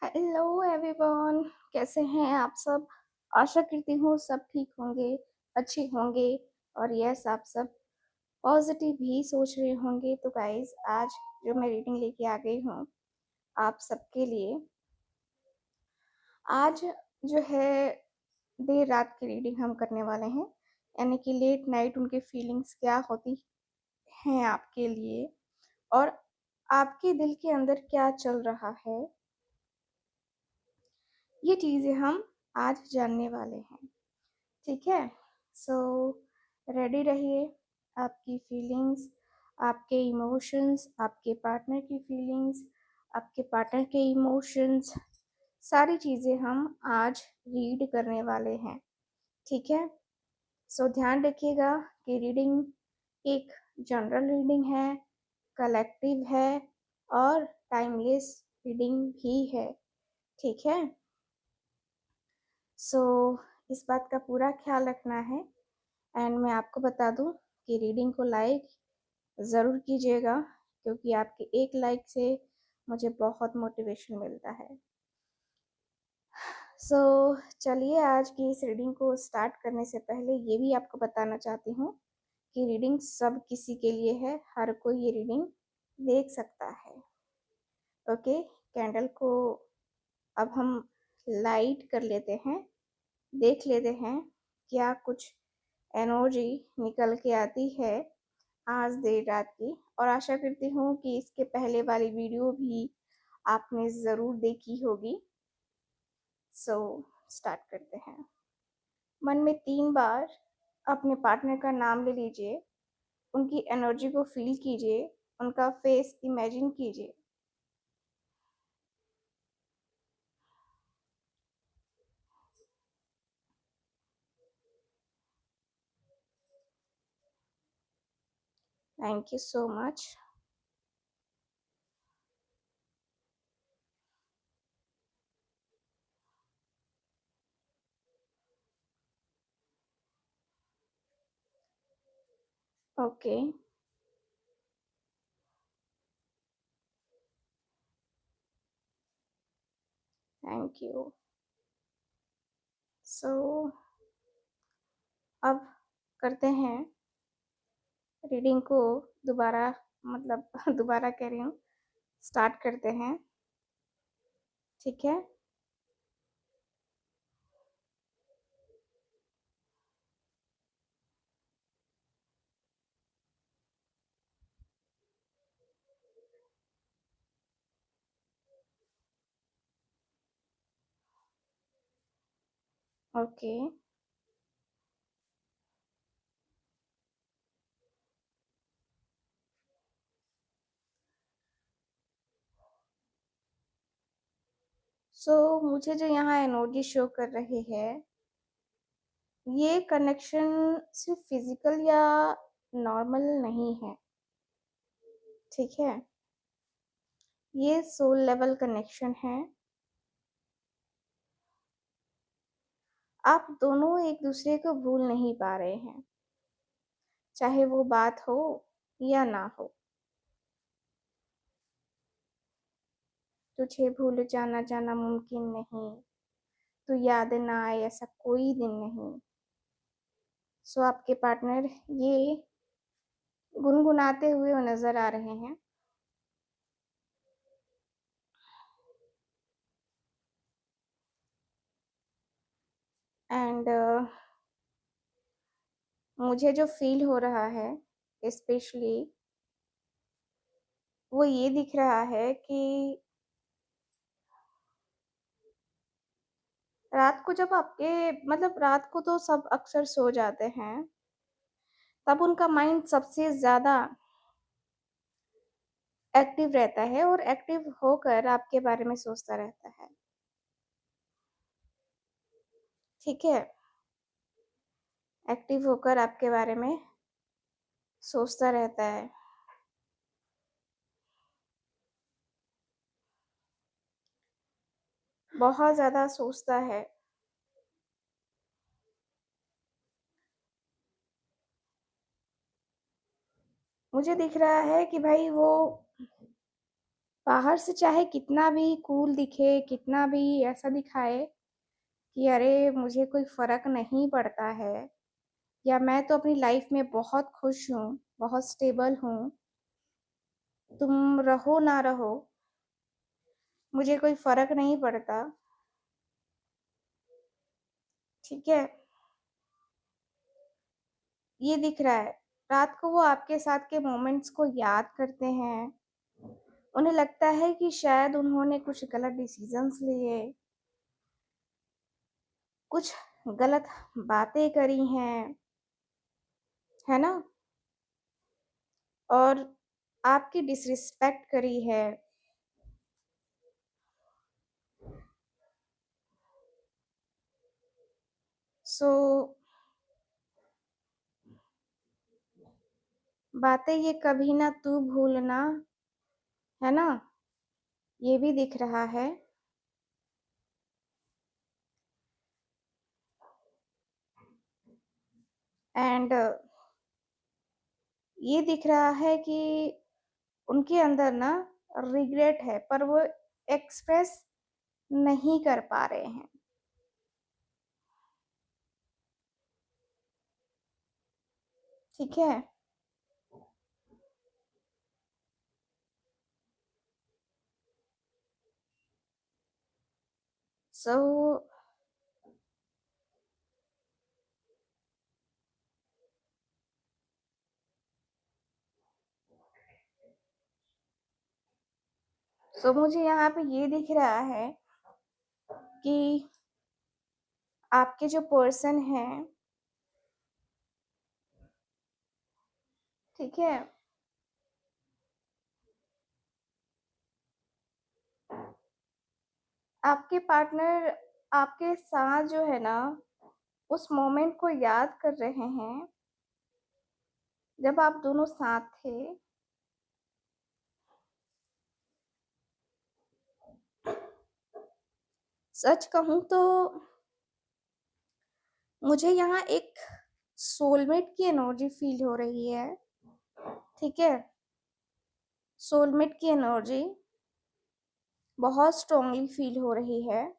Hello everyone, कैसे हैं आप सब। आशा करती हूँ सब ठीक होंगे, अच्छे होंगे। और यस, आप सब पॉजिटिव ही सोच रहे होंगे। तो गाइस, आज जो मैं रीडिंग लेके आ गई हूँ आप सबके लिए, आज जो है देर रात की रीडिंग हम करने वाले हैं। यानी कि लेट नाइट उनकी फीलिंग्स क्या होती हैं आपके लिए, और आपके दिल के अंदर क्या चल रहा है, ये चीज़ें हम आज जानने वाले हैं। ठीक है। सो रेडी रहिए। आपकी फीलिंग्स, आपके इमोशंस, आपके पार्टनर की फीलिंग्स, आपके पार्टनर के इमोशंस, सारी चीज़ें हम आज रीड करने वाले हैं। ठीक है। सो ध्यान रखिएगा कि रीडिंग एक जनरल रीडिंग है, कलेक्टिव है और टाइमलेस रीडिंग भी है। ठीक है। सो इस बात का पूरा ख्याल रखना है। एंड मैं आपको बता दूं कि रीडिंग को लाइक ज़रूर कीजिएगा, क्योंकि आपके एक लाइक से मुझे बहुत मोटिवेशन मिलता है। सो चलिए, आज की इस रीडिंग को स्टार्ट करने से पहले ये भी आपको बताना चाहती हूँ कि रीडिंग सब किसी के लिए है, हर कोई ये रीडिंग देख सकता है। ओके। कैंडल को अब हम लाइट कर लेते हैं, देख लेते हैं क्या कुछ एनर्जी निकल के आती है आज देर रात की। और आशा करती हूँ कि इसके पहले वाली वीडियो भी आपने ज़रूर देखी होगी। सो स्टार्ट करते हैं। मन में 3 बार अपने पार्टनर का नाम ले लीजिए, उनकी एनर्जी को फील कीजिए, उनका फेस इमेजिन कीजिए। Thank you so much. Okay. Thank you. So अब करते हैं रीडिंग को दोबारा, मतलब दोबारा कह रही हूँ, स्टार्ट करते हैं। ठीक है। ओके। सो मुझे जो यहाँ एनर्जी शो कर रही है, ये कनेक्शन सिर्फ फिजिकल या नॉर्मल नहीं है। ठीक है। ये सोल लेवल कनेक्शन है। आप दोनों एक दूसरे को भूल नहीं पा रहे हैं, चाहे वो बात हो या ना हो। तुझे भूल जाना जाना मुमकिन नहीं, तू याद ना आए ऐसा कोई दिन नहीं। सो आपके पार्टनर ये गुनगुनाते हुए नजर आ रहे हैं। एंड मुझे जो फील हो रहा है स्पेशली, वो ये दिख रहा है कि रात को जब आपके, मतलब रात को तो सब अक्सर सो जाते हैं, तब उनका माइंड सबसे ज़्यादा एक्टिव रहता है और एक्टिव होकर आपके बारे में सोचता रहता है। ठीक है। एक्टिव होकर आपके बारे में सोचता रहता है। बहुत ज़्यादा सोचता है। मुझे दिख रहा है कि भाई वो बाहर से चाहे कितना भी कूल दिखे, कितना भी ऐसा दिखाए कि अरे मुझे कोई फ़र्क नहीं पड़ता है, या मैं तो अपनी लाइफ़ में बहुत खुश हूँ, बहुत स्टेबल हूँ, तुम रहो ना रहो, मुझे कोई फ़र्क नहीं पड़ता, ठीक है? ये दिख रहा है। रात को वो आपके साथ के मोमेंट्स को याद करते हैं। उन्हें लगता है कि शायद उन्होंने कुछ गलत डिसीज़न्स लिए, कुछ गलत बातें करी हैं, है ना? और आपकी डिसरिस्पेक्ट करी है। सो बातें ये कभी ना तू भूलना, है ना? ये भी दिख रहा है। एंड ये दिख रहा है कि उनके अंदर ना रिग्रेट है, पर वो एक्सप्रेस नहीं कर पा रहे हैं, ठीक है? सो मुझे यहाँ पे ये दिख रहा है कि आपके जो पर्सन हैं, ठीक है? आपके पार्टनर आपके साथ जो है ना, उस मोमेंट को याद कर रहे हैं, जब आप दोनों साथ थे। सच कहूँ तो मुझे यहाँ एक सोलमेट की एनर्जी फ़ील हो रही है, ठीक है? सोलमेट की एनर्जी बहुत स्ट्रॉन्गली फ़ील हो रही है,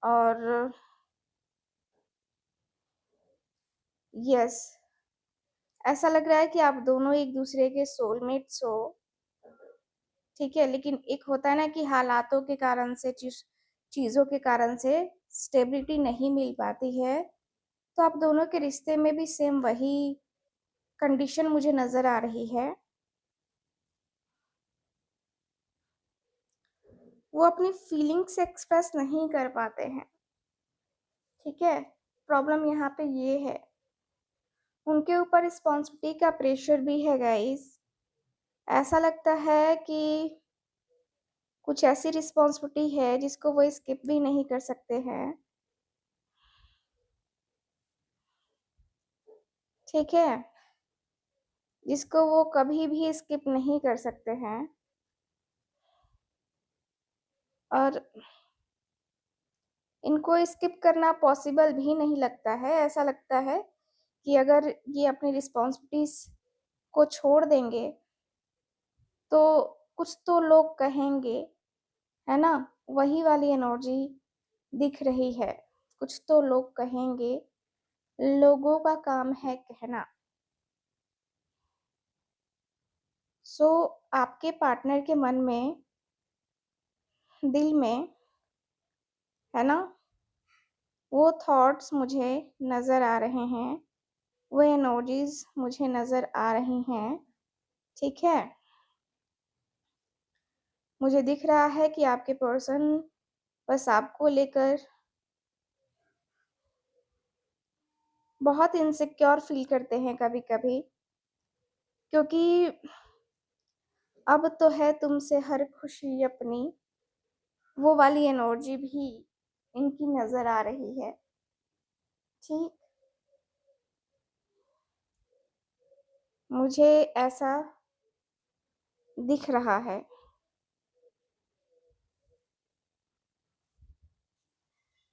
और यस, ऐसा लग रहा है कि आप दोनों एक-दूसरे के सोलमेट्स हो, ठीक है? लेकिन एक होता है ना कि हालातों के कारण से, चीज़ों के कारण से स्टेबिलिटी नहीं मिल पाती है, तो आप दोनों के रिश्ते में भी सेम वही कंडीशन मुझे नज़र आ रही है। वो अपनी फीलिंग्स एक्सप्रेस नहीं कर पाते हैं, ठीक है? प्रॉब्लम यहाँ पे ये है। उनके ऊपर रिस्पॉन्सिबिलिटी का प्रेशर भी है गाइस। ऐसा लगता है कि कुछ ऐसी रिस्पॉन्सिबिलिटी है जिसको वो स्किप भी नहीं कर सकते हैं, ठीक है? जिसको वो कभी भी स्किप नहीं कर सकते हैं, और इनको स्किप करना पॉसिबल भी नहीं लगता है। ऐसा लगता है कि अगर ये अपनी रिस्पॉन्सिबिलिटीज़ को छोड़ देंगे, तो कुछ तो लोग कहेंगे, है ना? वही वाली एनर्जी दिख रही है। कुछ तो लोग कहेंगे, लोगों का काम है कहना। सो आपके पार्टनर के मन में, दिल में, है ना? वो थॉट्स मुझे नज़र आ रहे हैं, वो एनर्जीज़ मुझे नज़र आ रही हैं, ठीक है? मुझे दिख रहा है कि आपके पर्सन बस आपको लेकर बहुत इनसिक्योर फ़ील करते हैं कभी-कभी, क्योंकि अब तो है तुमसे हर खुशी अपनी, वो वाली एनर्जी भी इनकी नज़र आ रही है, ठीक? मुझे ऐसा दिख रहा है।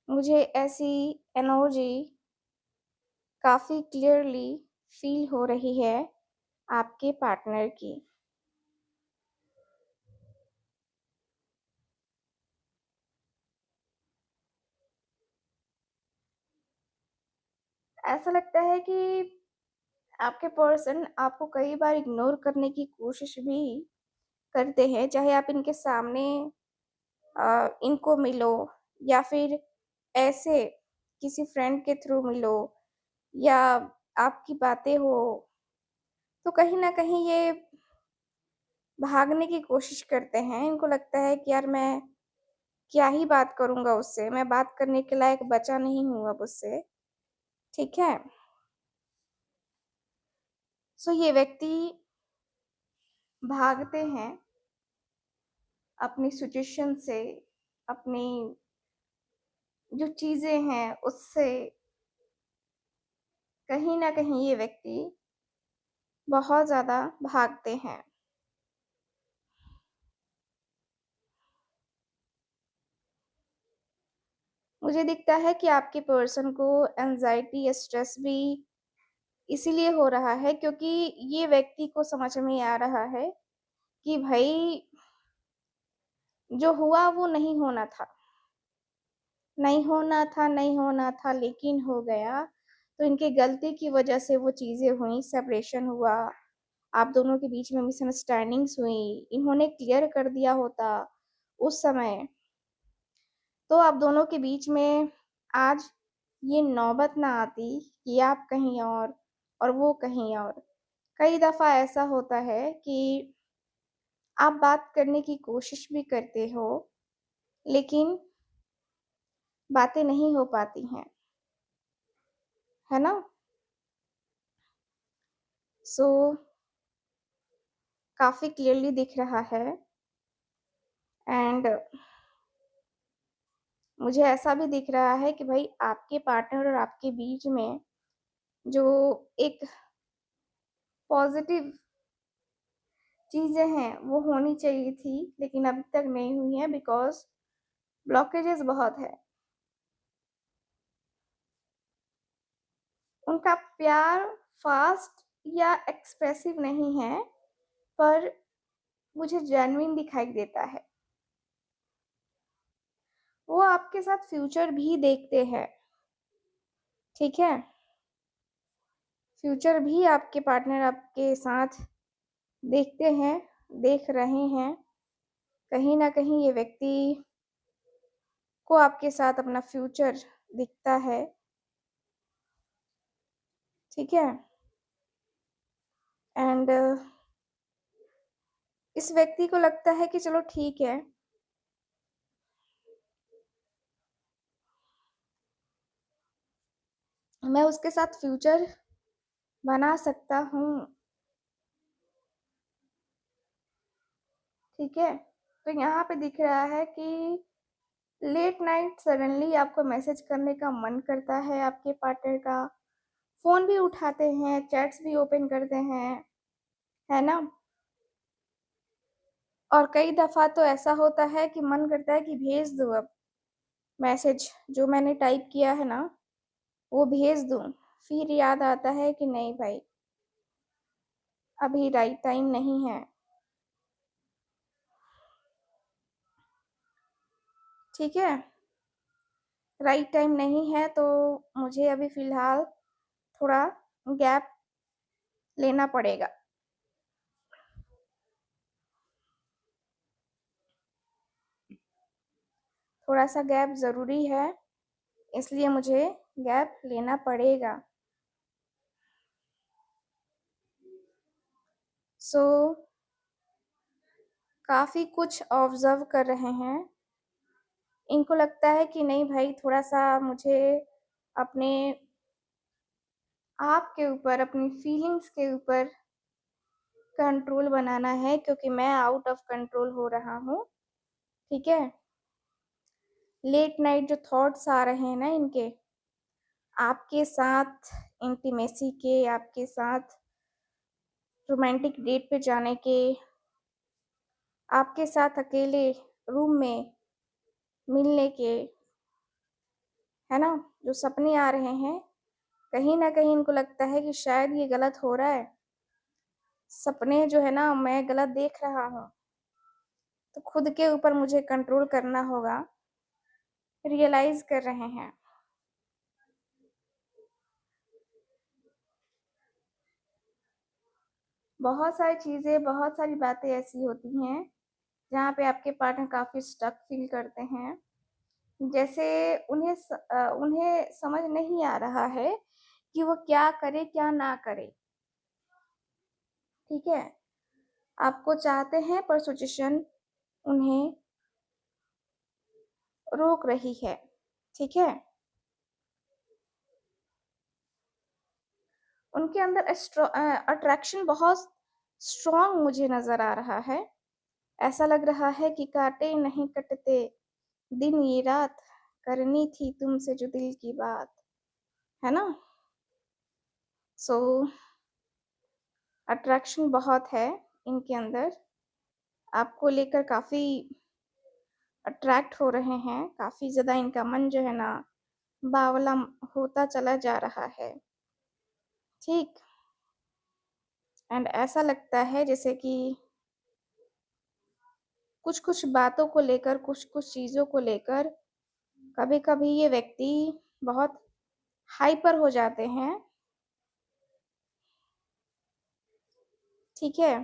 मुझे ऐसी एनर्जी काफ़ी क्लियरली फ़ील हो रही है आपके पार्टनर की। ऐसा लगता है कि आपके पर्सन आपको कई बार इग्नोर करने की कोशिश भी करते हैं, चाहे आप इनके सामने इनको मिलो या फिर ऐसे किसी फ्रेंड के थ्रू मिलो या आपकी बातें हो, तो कहीं न कहीं ये भागने की कोशिश करते हैं। इनको लगता है कि यार मैं क्या ही बात करूँगा उससे, मैं बात करने के लायक बचा नहीं हूँ अब उससे, ठीक है? सो ये व्यक्ति भागते हैं अपनी सिचुएशन से, अपनी जो चीज़ें हैं उससे, कहीं न कहीं ये व्यक्ति बहुत ज़्यादा भागते हैं। मुझे दिखता है कि आपके पर्सन को एंग्ज़ायटी या स्ट्रेस भी इसीलिए हो रहा है क्योंकि ये व्यक्ति को समझ में आ रहा है कि भई जो हुआ वो नहीं होना था। नहीं होना था लेकिन हो गया। तो इनकी गलती की वज़ह से वो चीज़ें हुईं, सेपरेशन हुआ, आप दोनों के बीच में मिसअंडरस्टैंडिंग्स हुई। इन्होंने क्लियर कर दिया होता उस समय, तो आप दोनों के बीच में आज ये नौबत ना आती कि आप कहीं और वो कहीं और। कई दफ़ा ऐसा होता है कि आप बात करने की कोशिश भी करते हो, लेकिन बातें नहीं हो पाती हैं, है ना? सो काफ़ी क्लियरली दिख रहा है एंड मुझे ऐसा भी दिख रहा है कि भाई आपके पार्टनर और आपके बीच में जो एक पॉज़िटिव चीज़ें हैं, वो होनी चाहिए थी, लेकिन अभी तक नहीं हुई हैं बिकॉज़ ब्लॉकेजेस बहुत है। उनका प्यार फ़ास्ट या एक्सप्रेसिव नहीं है, पर मुझे जेन्युइन दिखाई देता है। वो आपके साथ फ्यूचर भी देखते हैं, ठीक है? फ्यूचर भी आपके पार्टनर आपके साथ देखते हैं, देख रहे हैं। कहीं न कहीं ये व्यक्ति को आपके साथ अपना फ्यूचर दिखता है, ठीक है? एंड इस व्यक्ति को लगता है कि चलो ठीक है, मैं उसके साथ फ्यूचर बना सकता हूँ, ठीक है? तो यहाँ पे दिख रहा है कि लेट नाइट सडनली आपको मैसेज करने का मन करता है आपके पार्टनर का, फ़ोन भी उठाते हैं, चैट्स भी ओपन करते हैं, है ना? और कई दफ़ा तो ऐसा होता है कि मन करता है कि भेज दूँ अब मैसेज, जो मैंने टाइप किया है ना, वो भेज दूँ। फिर याद आता है कि नहीं भाई, अभी राइट टाइम नहीं है, ठीक है? राइट टाइम नहीं है तो मुझे अभी फ़िलहाल थोड़ा गैप लेना पड़ेगा। थोड़ा-सा गैप ज़रूरी है, इसलिए मुझे गैप लेना पड़ेगा। सो काफ़ी कुछ ऑब्ज़र्व कर रहे हैं। इनको लगता है कि नहीं भाई थोड़ा-सा मुझे अपने आप के ऊपर, अपनी फीलिंग्स के ऊपर कंट्रोल बनाना है क्योंकि मैं आउट ऑफ कंट्रोल हो रहा हूँ, ठीक है? लेट नाइट जो थॉट्स आ रहे हैं ना इनके, आपके साथ इंटीमेसी के, आपके साथ रोमांटिक डेट पे जाने के, आपके साथ अकेले रूम में मिलने के, है ना? जो सपने आ रहे हैं, कहीं न कहीं इनको लगता है कि शायद ये गलत हो रहा है। सपने जो है ना मैं गलत देख रहा हूँ, तो खुद के ऊपर मुझे कंट्रोल करना होगा, रियलाइज़ कर रहे हैं। बहुत सारी चीज़ें, बहुत सारी बातें ऐसी होती हैं, जहाँ पे आपके पार्टनर काफ़ी स्टक फ़ील करते हैं। जैसे उन्हें समझ नहीं आ रहा है कि वो क्या करे, क्या ना करे, ठीक है? आपको चाहते हैं पर सिचुएशन उन्हें रोक रही है, ठीक है? उनके अंदर अट्रैक्शन बहुत स्ट्रॉन्ग मुझे नज़र आ रहा है। ऐसा लग रहा है कि काटे नहीं कटते दिन ये रात, करनी थी तुमसे जो दिल की बात, है ना? सो अट्रैक्शन बहुत है इनके अंदर, आपको लेकर काफ़ी अट्रैक्ट हो रहे हैं, काफ़ी ज़्यादा इनका मन जो है ना बावला होता चला जा रहा है, ठीक? एंड ऐसा लगता है जैसे कि कुछ-कुछ बातों को लेकर, कुछ-कुछ चीज़ों को लेकर कभी-कभी ये व्यक्ति बहुत हाइपर हो जाते हैं, ठीक है?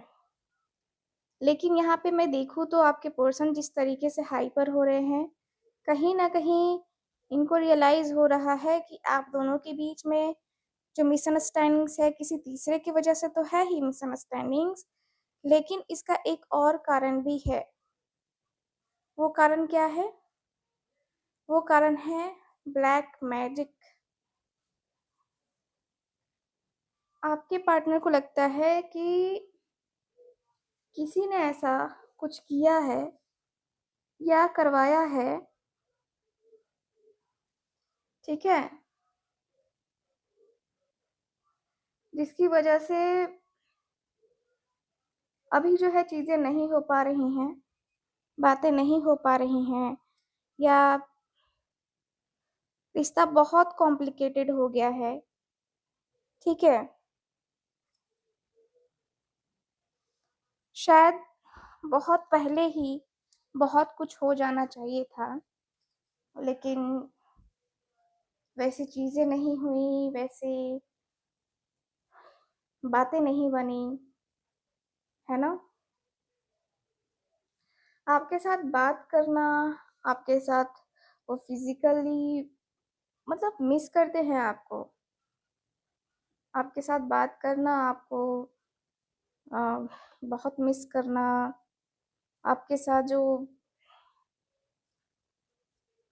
लेकिन यहाँ पे मैं देखूँ तो आपके पर्सन जिस तरीके से हाइपर हो रहे हैं, कहीं न कहीं इनको रियलाइज़ हो रहा है कि आप दोनों के बीच में जो मिसअंडरस्टैंडिंग्स है, किसी तीसरे की वजह से तो है ही मिसअंडरस्टैंडिंग्स, लेकिन इसका एक और कारण भी है। वो कारण क्या है? वो कारण है ब्लैक मैजिक। आपके पार्टनर को लगता है कि किसी ने ऐसा कुछ किया है या करवाया है, ठीक है? जिसकी वजह से अभी जो है चीज़ें नहीं हो पा रही हैं, बातें नहीं हो पा रही हैं, या रिश्ता बहुत कॉम्प्लिकेटेड हो गया है, ठीक है? शायद बहुत पहले ही बहुत कुछ हो जाना चाहिए था, लेकिन वैसी चीज़ें नहीं हुई, वैसी बातें नहीं बनी, है ना? आपके साथ बात करना, आपके साथ वो फिज़िकली मतलब मिस करते हैं आपको। आपके साथ बात करना, आपको अ, बहुत मिस करना, आपके साथ जो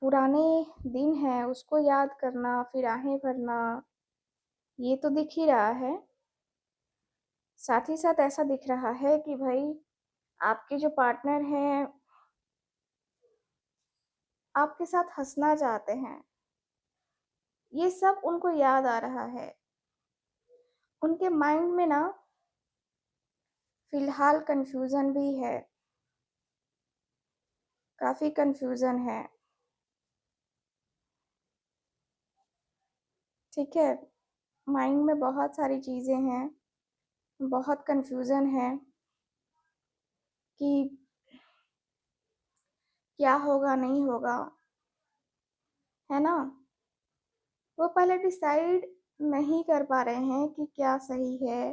पुराने दिन हैं उसको याद करना, फिर आहें भरना, ये तो दिख ही रहा है। साथ ही साथ ऐसा दिख रहा है कि भाई आपके जो पार्टनर हैं, आपके साथ हँसना चाहते हैं। ये सब उनको याद आ रहा है। उनके माइंड में ना फ़िलहाल कन्फ्यूज़न भी है, काफ़ी कन्फ्यूज़न है, ठीक है? माइंड में बहुत सारी चीज़ें हैं, बहुत कन्फ्यूज़न है कि क्या होगा, नहीं होगा, है ना? वो पहले डिसाइड नहीं कर पा रहे हैं कि क्या सही है,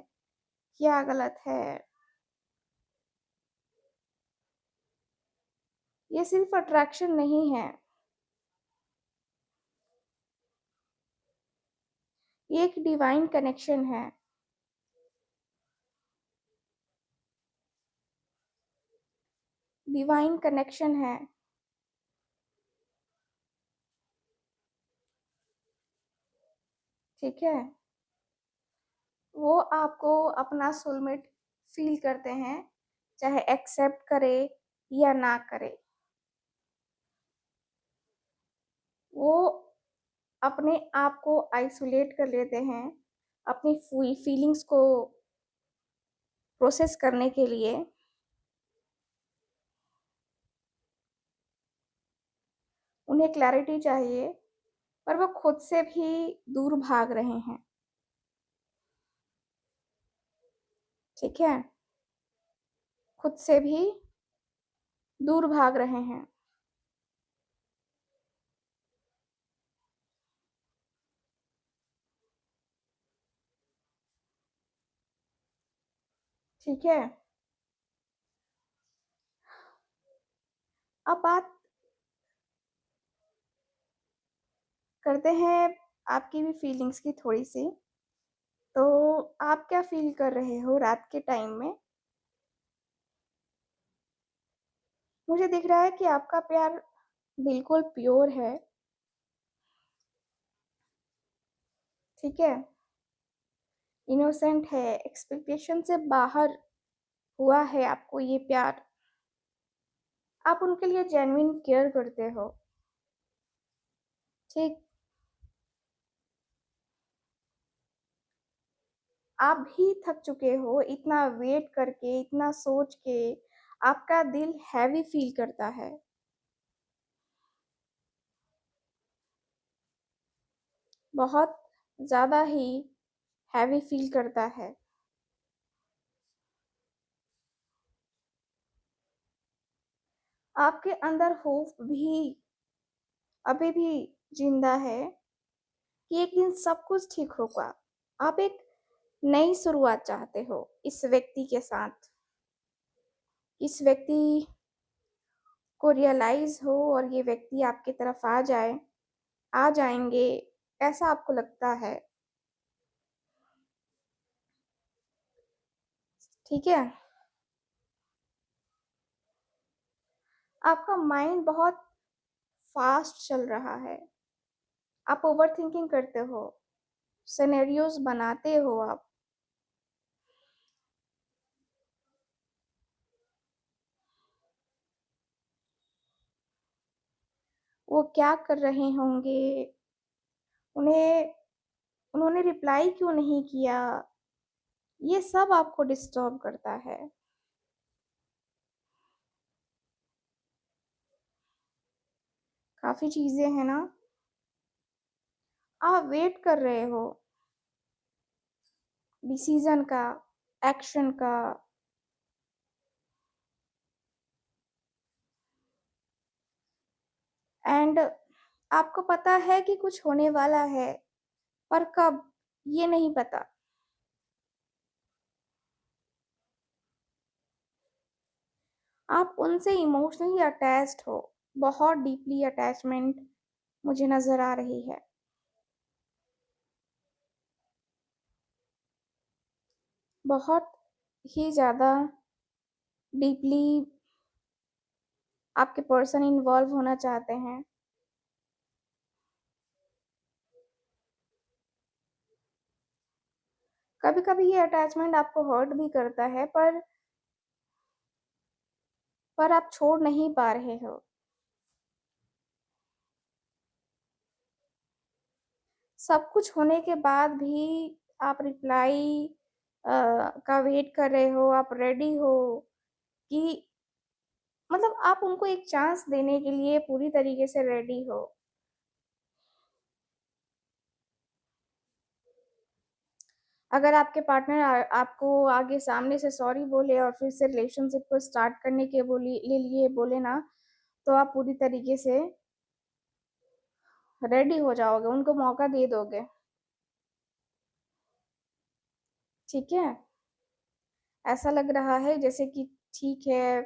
क्या गलत है। ये सिर्फ़ अट्रैक्शन नहीं है, ये एक डिवाइन कनेक्शन है। डिवाइन कनेक्शन है, ठीक है? वो आपको अपना सोलमेट फ़ील करते हैं, चाहे एक्सेप्ट करे या ना करे। वो अपने आप को आइसोलेट कर लेते हैं, अपनी फीलिंग्स को प्रोसेस करने के लिए। उन्हें क्लैरिटी चाहिए, पर वो खुद से भी दूर भाग रहे हैं, ठीक है? खुद से भी दूर भाग रहे हैं। ठीक है। अब बात करते हैं आपकी भी फीलिंग्स की थोड़ी सी। तो आप क्या फील कर रहे हो रात के टाइम में? मुझे दिख रहा है कि आपका प्यार बिल्कुल प्योर है। ठीक है, इनोसेंट है, एक्सपेक्टेशन से बाहर हुआ है आपको ये प्यार। आप उनके लिए जेन्युइन केयर करते हो। ठीक। आप भी थक चुके हो इतना वेट करके, इतना सोच के। आपका दिल हैवी फील करता है। बहुत ज़्यादा ही हैवी फील करता है। आपके अंदर होप भी अभी भी जिंदा है कि एक दिन सब कुछ ठीक होगा। आप एक नई शुरुआत चाहते हो इस व्यक्ति के साथ। इस व्यक्ति को रियलाइज हो और ये व्यक्ति आपकी तरफ आ जाएंगे, ऐसा आपको लगता है। ठीक है। आपका माइंड बहुत फास्ट चल रहा है। आप ओवर थिंकिंग करते हो, सिनेरियोज बनाते हो आप। वो क्या कर रहे होंगे, उन्हें उन्होंने रिप्लाई क्यों नहीं किया, ये सब आपको डिस्टर्ब करता है। काफी चीजें हैं ना। आप वेट कर रहे हो डिसीजन का, एक्शन का। एंड आपको पता है कि कुछ होने वाला है, पर कब ये नहीं पता। आप उनसे इमोशनली अटैच्ड हो, बहुत डीपली अटैचमेंट मुझे नजर आ रही है। बहुत ही ज़्यादा डीपली आपके पर्सन इन्वॉल्व होना चाहते हैं। कभी कभी ये अटैचमेंट आपको हर्ट भी करता है, पर आप छोड़ नहीं पा रहे हो। सब कुछ होने के बाद भी आप रिप्लाई का वेट कर रहे हो, आप रेडी हो कि मतलब आप उनको एक चांस देने के लिए पूरी तरीके से रेडी हो। अगर आपके पार्टनर आपको आगे सामने से सॉरी बोले और फिर से रिलेशनशिप को स्टार्ट करने के लिए बोले ना, तो आप पूरी तरीके से रेडी हो जाओगे, उनको मौका दे दोगे। ठीक है। ऐसा लग रहा है जैसे कि ठीक है,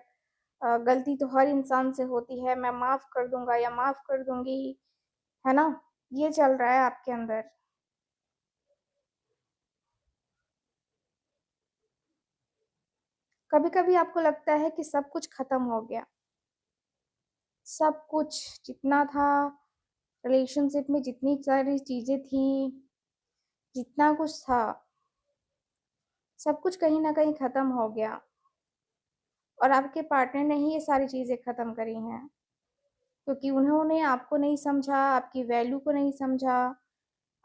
गलती तो हर इंसान से होती है, मैं माफ कर दूंगा या माफ कर दूंगी, है ना। ये चल रहा है आपके अंदर। कभी कभी आपको लगता है कि सब कुछ खत्म हो गया। सब कुछ जितना था, रिलेशनशिप में जितनी सारी चीजें थी, जितना कुछ था, सब कुछ कहीं ना कहीं खत्म हो गया। और आपके पार्टनर ने ही ये सारी चीजें खत्म करी हैं, क्योंकि उन्होंने आपको नहीं समझा, आपकी वैल्यू को नहीं समझा।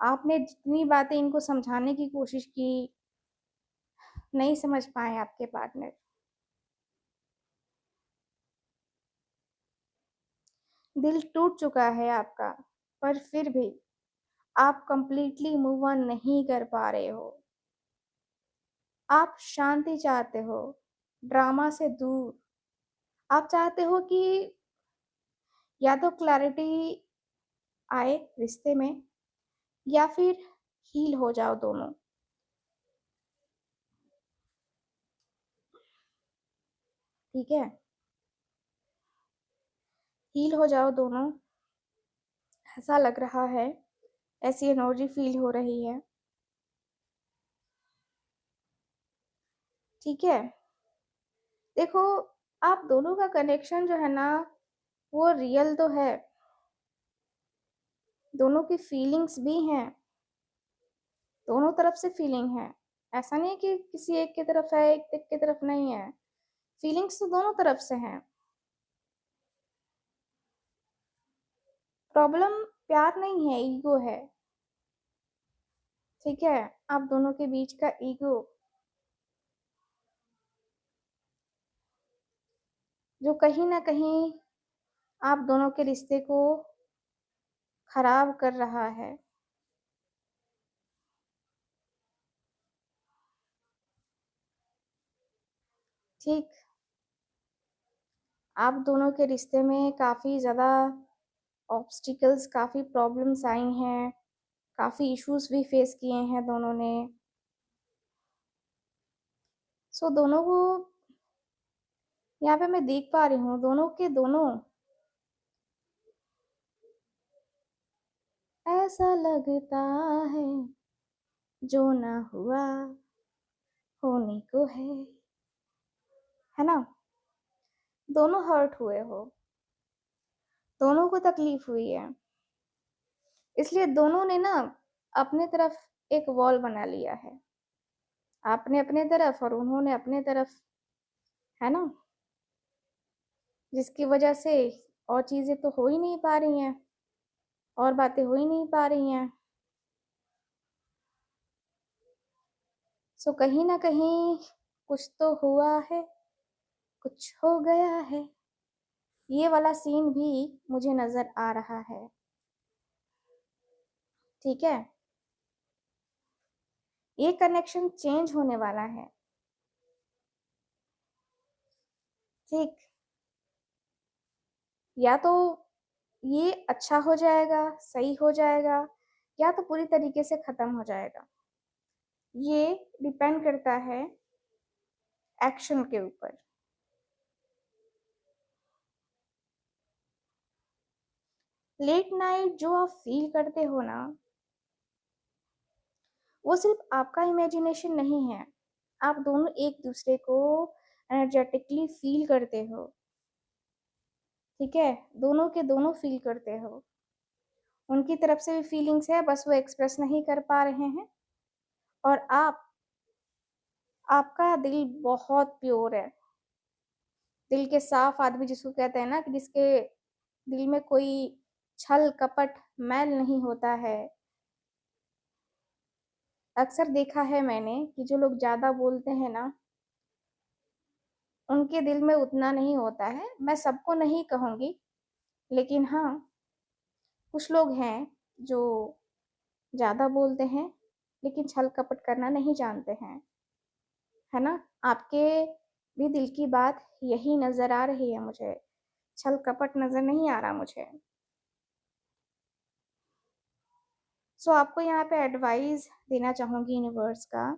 आपने जितनी बातें इनको समझाने की कोशिश की, नहीं समझ पाए आपके पार्टनर। दिल टूट चुका है आपका, पर फिर भी आप कंप्लीटली मूव ऑन नहीं कर पा रहे हो। आप शांति चाहते हो, ड्रामा से दूर। आप चाहते हो कि या तो क्लैरिटी आए रिश्ते में, या फिर हील हो जाओ दोनों। ठीक है, हील हो जाओ दोनों। ऐसा लग रहा है, ऐसी एनर्जी फील हो रही है। ठीक है, देखो आप दोनों का कनेक्शन जो है ना वो रियल तो है, दोनों की फीलिंग्स भी हैं, दोनों तरफ से फीलिंग है। ऐसा नहीं है कि किसी एक की तरफ है एक की तरफ नहीं है, फीलिंग्स तो दोनों तरफ से हैं। प्रॉब्लम प्यार नहीं है, ईगो है। ठीक है, आप दोनों के बीच का ईगो जो कहीं ना कहीं आप दोनों के रिश्ते को खराब कर रहा है। ठीक, आप दोनों के रिश्ते में काफ़ी ज़्यादा ऑब्स्टिकल्स, काफ़ी प्रॉब्लम्स आई हैं, काफ़ी इश्यूज भी फेस किए हैं दोनों ने। सो दोनों को यहाँ पे मैं देख पा रही हूँ, दोनों के दोनों ऐसा लगता है जो ना हुआ होने को है ना। दोनों हर्ट हुए हो, दोनों को तकलीफ हुई है, इसलिए दोनों ने ना अपने तरफ एक वॉल बना लिया है, आपने अपने तरफ और उन्होंने अपने तरफ, है ना। जिसकी वजह से और चीजें तो हो ही नहीं पा रही हैं, और बातें हो ही नहीं पा रही हैं। सो कहीं ना कहीं कुछ तो हुआ है, कुछ हो गया है, ये वाला सीन भी मुझे नजर आ रहा है। ठीक है, ये कनेक्शन चेंज होने वाला है। ठीक, या तो ये अच्छा हो जाएगा, सही हो जाएगा, या तो पूरी तरीके से खत्म हो जाएगा। ये डिपेंड करता है एक्शन के ऊपर। लेट नाइट जो आप फील करते हो ना, वो सिर्फ आपका इमेजिनेशन नहीं है, आप दोनों एक दूसरे को एनर्जेटिकली फील करते हो। ठीक है, दोनों के दोनों फील करते हो, उनकी तरफ से भी फीलिंग्स है, बस वो एक्सप्रेस नहीं कर पा रहे हैं। और आपका दिल बहुत प्योर है, दिल के साफ आदमी जिसको कहते हैं ना, कि जिसके दिल में कोई छल कपट मैल नहीं होता है। अक्सर देखा है मैंने कि जो लोग ज्यादा बोलते हैं ना, उनके दिल में उतना नहीं होता है। मैं सबको नहीं कहूंगी, लेकिन हाँ, कुछ लोग हैं जो ज्यादा बोलते हैं लेकिन छल कपट करना नहीं जानते हैं, है ना। आपके भी दिल की बात यही नजर आ रही है मुझे, छल कपट नजर नहीं आ रहा मुझे। सो आपको यहाँ पे एडवाइस देना चाहूंगी यूनिवर्स का,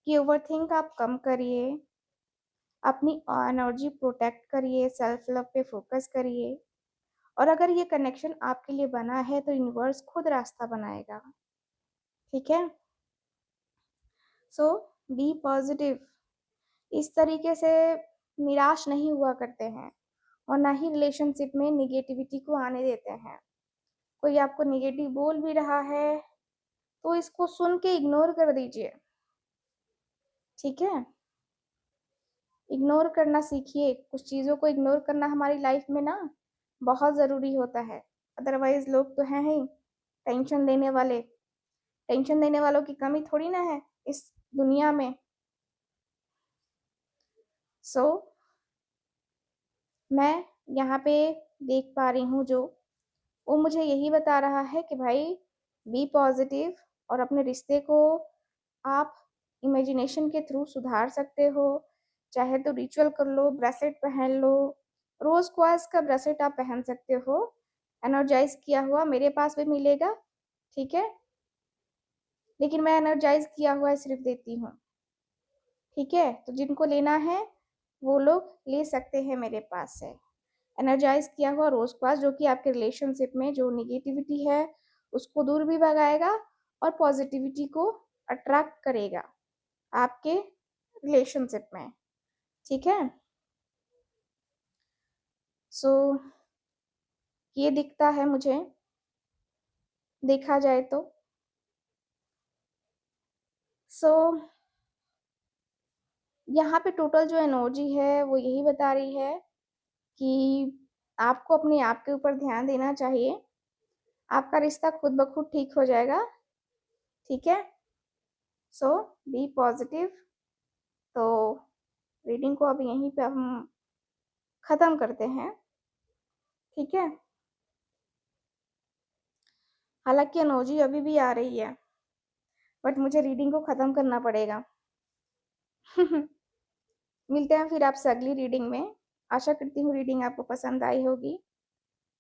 कि ओवरथिंक आप कम करिए, अपनी एनर्जी प्रोटेक्ट करिए, सेल्फ लव पे फोकस करिए। और अगर ये कनेक्शन आपके लिए बना है तो यूनिवर्स खुद रास्ता बनाएगा। ठीक है, सो बी पॉजिटिव। इस तरीके से निराश नहीं हुआ करते हैं, और ना ही रिलेशनशिप में निगेटिविटी को आने देते हैं। कोई आपको निगेटिव बोल भी रहा है तो इसको सुन के इग्नोर कर दीजिए। ठीक है, इग्नोर करना सीखिए, कुछ चीज़ों को इग्नोर करना हमारी लाइफ में ना बहुत ज़रूरी होता है। अदरवाइज लोग तो हैं ही टेंशन देने वाले, टेंशन देने वालों की कमी थोड़ी ना है इस दुनिया में। सो मैं यहाँ पे देख पा रही हूँ जो, वो मुझे यही बता रहा है कि भाई बी पॉजिटिव, और अपने रिश्ते को आप इमेजिनेशन के थ्रू सुधार सकते हो। चाहे तो रिचुअल कर लो, ब्रेसलेट पहन लो, रोज क्वार्ट्ज का ब्रेसलेट आप पहन सकते हो, एनर्जाइज किया हुआ मेरे पास भी मिलेगा। ठीक है, लेकिन मैं एनर्जाइज किया हुआ सिर्फ देती हूँ। ठीक है, तो जिनको लेना है वो लोग ले सकते हैं मेरे पास से। एनर्जाइज किया हुआ रोज क्वास जो कि आपके रिलेशनशिप में जो निगेटिविटी है उसको दूर भी भगाएगा और पॉजिटिविटी को अट्रैक्ट करेगा आपके रिलेशनशिप में। ठीक है, सो ये दिखता है मुझे, देखा जाए तो। सो यहाँ पे टोटल जो एनर्जी है वो यही बता रही है कि आपको अपने आप के ऊपर ध्यान देना चाहिए। आपका रिश्ता खुद ब खुद ठीक हो जाएगा। ठीक है, सो बी पॉजिटिव। तो रीडिंग को अब यहीं पे हम ख़त्म करते हैं। ठीक है, हालांकि एनर्जी अभी भी आ रही है बट मुझे रीडिंग को ख़त्म करना पड़ेगा। मिलते हैं फिर आपसे अगली रीडिंग में। आशा करती हूँ रीडिंग आपको पसंद आई होगी।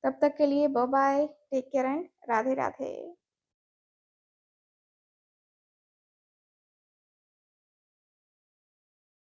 तब तक के लिए bye bye, take care and Radhe Radhe.